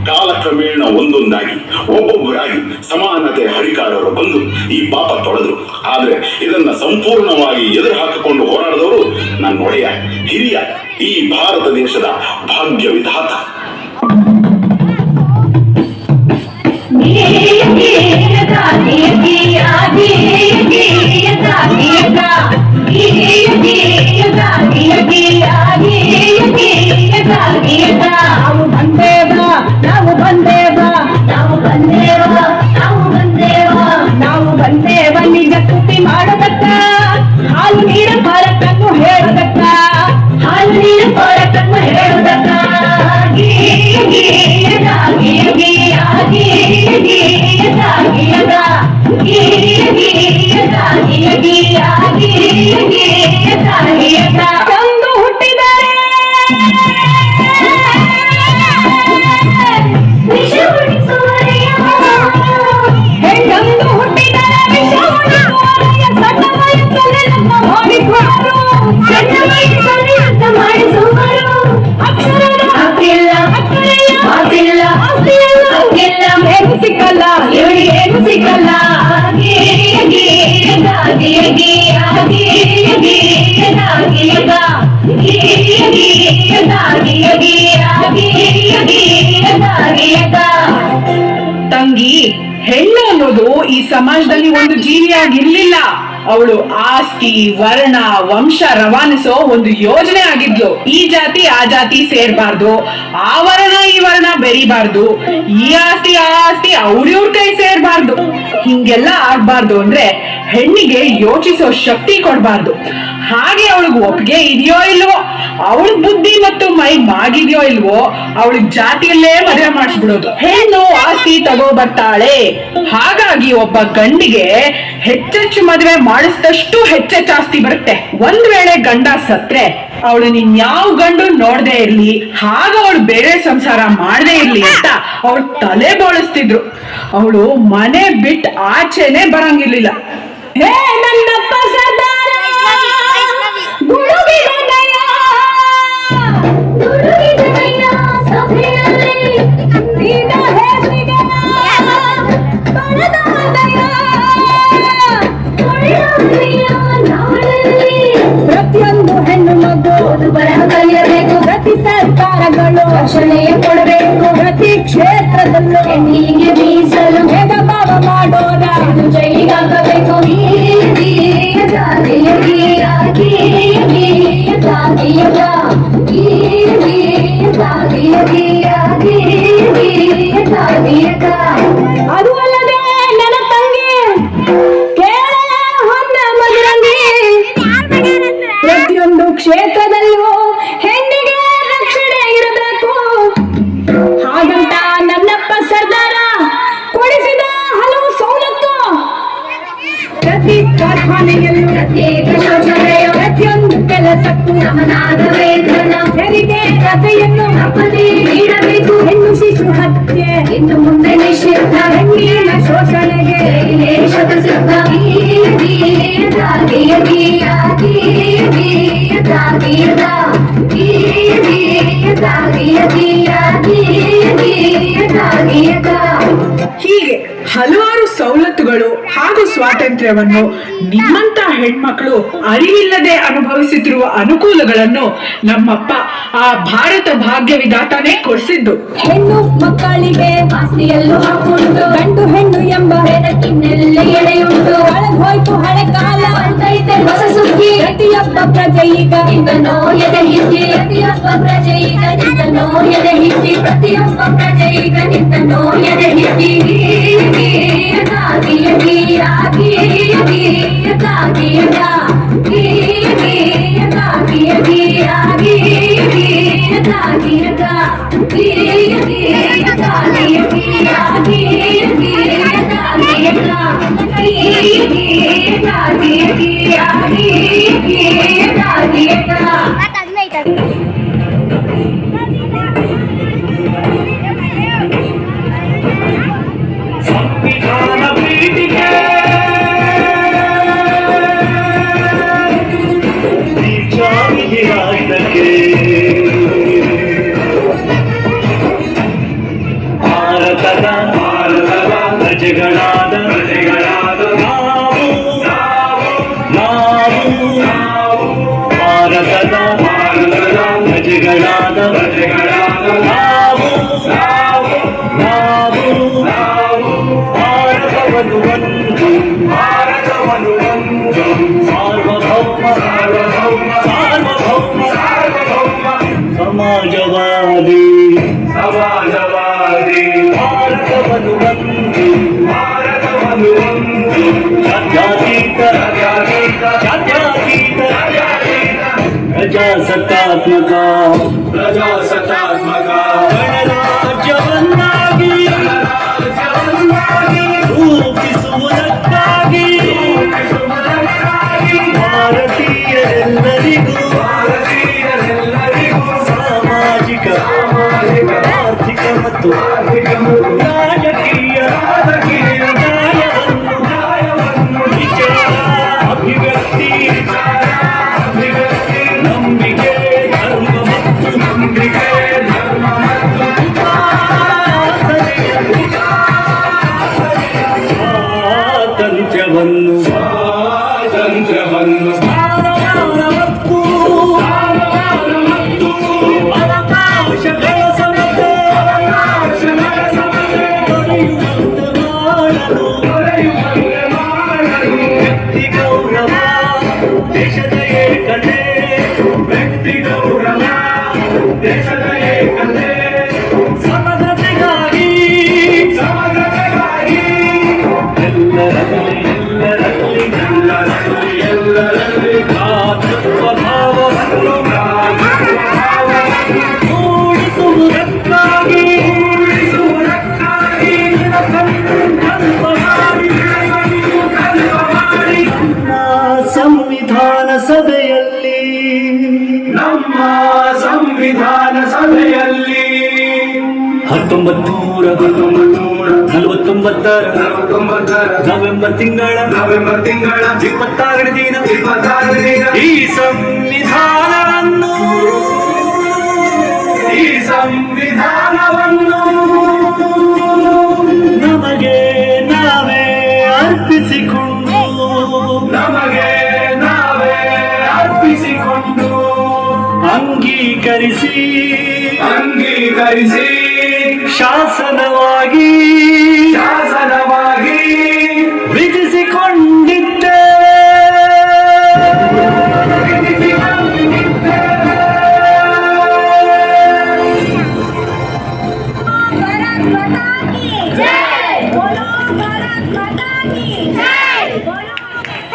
ಕಾಲಕ್ರಮೇಣ ಒಂದೊಂದಾಗಿ ಒಬ್ಬೊಬ್ಬರಾಗಿ ಸಮಾನತೆ ಹರಿಕಾರರು ಬಂದು ಈ ಪಾಪ ತೊಳೆದ್ರು. ಆದ್ರೆ ಇದನ್ನ ಸಂಪೂರ್ಣವಾಗಿ ಎದುರು ಹಾಕಿಕೊಂಡು ಹೋರಾಡಿದವರು ನನ್ನ ಒಡೆಯ ಹಿರಿಯ ಈ ಭಾರತ ದೇಶದ ಭಾಗ್ಯ ವಿಧಾತ. ನಾವು ಬಂದೇವ ನಿಜ ಸ್ತುತಿ ಮಾಡದಕ್ಕ, ಹಾಲು ನೀರ ಭಾರತನ್ನು ಹೇಳದಕ್ಕ, ಹಾಲು ನೀರ ಭಾರತನ್ನು ಹೇಳದಕ್ಕ. ತಂದು ಹುಟ್ಟಿದರೆ ಹೆಣ್ಣೊಂದು ಹುಟ್ಟಿದರೆ ವಿಷ ಉಣಿಸುವರೆಯ ಸಣ್ಣ ವಯಸ್ಸಲ್ಲಿ ನಮ್ಮ ಮಾಡಿಸುವರು, ಸಣ್ಣ ವಯಸ್ಸಲ್ಲಿ ಅಂತ ಮಾಡಿಸುವರು. ಅಕ್ಷರದ ಹಕ್ಕಿಲ್ಲ, ಮಾತಿಲ್ಲ, ಹಕ್ಕಿಲ್ಲ, ಏನು ಸಿಕ್ಕಲ್ಲ, ಇವಳಿಗೆ ಏನು ಸಿಕ್ಕಲ್ಲ. ತಂಗಿ, ಹೆಣ್ಣು ಅನ್ನೋದು ಈ ಸಮಾಜದಲ್ಲಿ ಒಂದು ಜೀವಿಯಾಗಿರ್ಲಿಲ್ಲ. ಅವಳು ಆಸ್ತಿ, ವರ್ಣ, ವಂಶ ರವಾನಿಸೋ ಒಂದು ಯೋಜನೆ ಆಗಿದ್ಲು. ಈ ಜಾತಿ ಆ ಜಾತಿ ಸೇರ್ಬಾರ್ದು, ಆ ವರ್ಣ ಈ ವರ್ಣ ಬೆರಿಬಾರ್ದು, ಈ ಆಸ್ತಿ ಆ ಆಸ್ತಿ ಅವ್ರಿವ್ರ ಕೈ ಸೇರ್ಬಾರ್ದು. ಹಿಂಗೆಲ್ಲ ಆಗ್ಬಾರ್ದು ಅಂದ್ರೆ ಹೆಣ್ಣಿಗೆ ಯೋಚಿಸೋ ಶಕ್ತಿ ಕೊಡ್ಬಾರ್ದು. ಹಾಗೆ ಅವಳಿಗೆ ಒಪ್ಪಿಗೆ ಇದೆಯೋ ಇಲ್ವೋ, ಅವಳ ಬುದ್ಧಿ ಮತ್ತು ಮೈ ಮಾಗಿದ್ಯೋ ಇಲ್ವೋ, ಅವಳಿಗೆ ಜಾತಿಯಲ್ಲೇ ಮದುವೆ ಮಾಡಿಸ್ಬಿಡೋದು. ಹೆಣ್ಣು ಆಸ್ತಿ ತಗೋ ಬರ್ತಾಳೆ. ಹಾಗಾಗಿ ಒಬ್ಬ ಗಂಡಿಗೆ ಹೆಚ್ಚೆಚ್ಚು ಮದುವೆ ಮಾಡಿಸಿದಷ್ಟು ಹೆಚ್ಚೆಚ್ಚು ಆಸ್ತಿ ಬರುತ್ತೆ. ಒಂದ್ ವೇಳೆ ಗಂಡ ಸತ್ರೆ ಅವಳು ಇನ್ಯಾವ ಗಂಡು ನೋಡದೆ ಇರ್ಲಿ, ಹಾಗ ಅವಳು ಬೇರೆ ಸಂಸಾರ ಮಾಡದೇ ಇರ್ಲಿ ಅಂತ ಅವಳು ತಲೆ ಬೋಳಿಸ್ತಿದ್ರು. ಅವಳು ಮನೆ ಬಿಟ್ಟು ಆಚೆನೆ ಬರಂಗಿರ್ಲಿಲ್ಲ. ಹೇ ನನ್ನಪ್ಪ ಸರ್ದಾರ, ಗುಡುಗಿದನಯ್ಯ, ಗುಡುಗಿದನಯ್ಯ ಸಭೆಯಲ್ಲಿ ನಿನ್ನ ಹೆಸರಿಗೆ ಬರದಾನಯ್ಯ, ಒಳ್ಳೆಯ ನಾಡಲ್ಲಿ ಪ್ರತಿಯೊಂದು ಹೆಣ್ಣು ಮಗು ಬರಹ ಕಲಿಯಬೇಕು. ಪ್ರತಿ ಸರ್ಕಾರಗಳು ರಕ್ಷಣೆಯ ಕೊಡಬೇಕು. ಪ್ರತಿ ಕ್ಷೇತ್ರದಲ್ಲೂ ಹೆಣ್ಣಿಗೆ ಮೀಸಲು ಭೇದ ಭಾವ ಮಾಡೋರ ಜೈಲಿಗಾಗಬೇಕು. ಅದು ಅಲ್ಲದೆ ನನ್ನ ತಂಗಿ ಕೇಳ ಹೊನ್ನ ಮಧುರಂಗಿ, ಪ್ರತಿಯೊಂದು ಕ್ಷೇತ್ರದಲ್ಲೂ ಹೆಣ್ಣಿಗೆ ರಕ್ಷಣೆ ಇರಬೇಕು. ಹಾಗಂತ ನನ್ನಪ್ಪ ಸರ್ದಾರ ಕೊಡಿಸಿದ ಹಲವು ಸವಲತ್ತು. ಪ್ರತಿ ಕಾರ್ಖಾನೆಯಲ್ಲೂ ಪ್ರತ್ಯೇಕ ಶೌಚಾಲಯ, ಪ್ರತಿಯೊಂದು ಕೆಲಸಕ್ಕೂ ಸಮನಾದ ವೇತನ, ಹೆರಿಗೆ ರಜೆಯನ್ನು ತಪ್ಪದೇ ನೀಡಬೇಕು. ಹೆಣ್ಣು ಶಿಶು ಹತ್ಯೆ ಇನ್ನು ಮುಂದೆ ನಿಷಿದ್ಧ. ಹೆಣ್ಣಿನ ಶೋಷಣೆಗೆ ಶತಸಿದ್ಧ. ಹೀಗೆ ಹಲವಾರು ಸವಲತ್ತುಗಳು ಹಾಗೂ ಸ್ವಾತಂತ್ರ್ಯವನ್ನು ನಿಮ್ಮಂತ ಹೆಣ್ಮಕ್ಳು ಅರಿವಿಲ್ಲದೆ ಅನುಭವಿಸುತ್ತಿರುವ ಅನುಕೂಲಗಳನ್ನು ನಮ್ಮಪ್ಪ ಆ ಭಾರತ ಭಾಗ್ಯ ವಿಧಾತಾನೇ ಕೊಡಿಸಿದ್ದು. ಹೆಣ್ಣು ಮಕ್ಕಳಿಗೆ ಆಸ್ತಿಯಲ್ಲೂ ಹಕ್ಕುಂಟು. ಗಂಡು ಹೆಣ್ಣು ಎಂಬ ಬೆಳಕಿನೆಲ್ಲ ಎಳೆಯುಂಟು. ಹೋಯ್ತು ಹಳೆ ಕಾಲ, ಬಂದೈತೆ ಹೊಸ ಸುದ್ದಿ. ಪ್ರತಿಯೊಬ್ಬ ಪ್ರಜೆ ಈಗ ನಿನ್ನೋ ಎದೆ ಹಿಡ್ದಿ. ಪ್ರತಿಯೊಬ್ಬ ಪ್ರಜೆ ಈಗ ನಿನ್ನೋ ಎದೆ ಹಿಡ್ದಿ. ಪ್ರತಿಯೊಬ್ಬ ಪ್ರಜೆ ಈಗ ನಿನ್ನೋ ಎದೆ ಹಿಡ್ದಿ. ಸಂವಿಧಾನ ಪೀಠಿಕೆ ವಿಚಾರಿಕೆ ರಾಜ್ಯಕ್ಕೆ ಭಾರತದ ಪ್ರಜೆಗಳಾದ ನಾವು ಭಾರತದ ಪ್ರಜೆಗಳಾದ ನಾವು ಭಾರತವನ್ನು ಒಂದು ಸಾರ್ವಭೌಮ ಸಮಾಜವಾದಿ ಭಾರತವನ್ನು ಒಂದು ಜಾತ್ಯತೀತ ಪ್ರಜಾಸತ್ತಾತ್ಮಕ ಗಣರಾಜ್ಯವನ್ನಾಗಿ ರೂಪಿಸುವುದಕ್ಕಾಗಿ ಭಾರತೀಯರೆಲ್ಲರಿಗೂ ಸಾಮಾಜಿಕ ಆರ್ಥಿಕ ಮತ್ತು ರಾಜಕೀಯ ನ್ಯಾಯವನ್ನು ವಿಚಾರ ಅಭಿವ್ಯಕ್ತಿ ನಂಬಿಕೆ ಧರ್ಮ ಮತ್ತು ನಮ್ಮ ಸಂವಿಧಾನ ಸಭೆಯಲ್ಲಿ 1949 ನವೆಂಬರ್ ತಿಂಗಳ 26ನೇ ದಿನ ಈ ಸಂವಿಧಾನವನ್ನು ನಮಗೆ ನಾವೇ ಅರ್ಪಿಸಿಕೊಂಡು ಅಂಗೀಕರಿಸಿ ಶಾಸನವಾಗಿ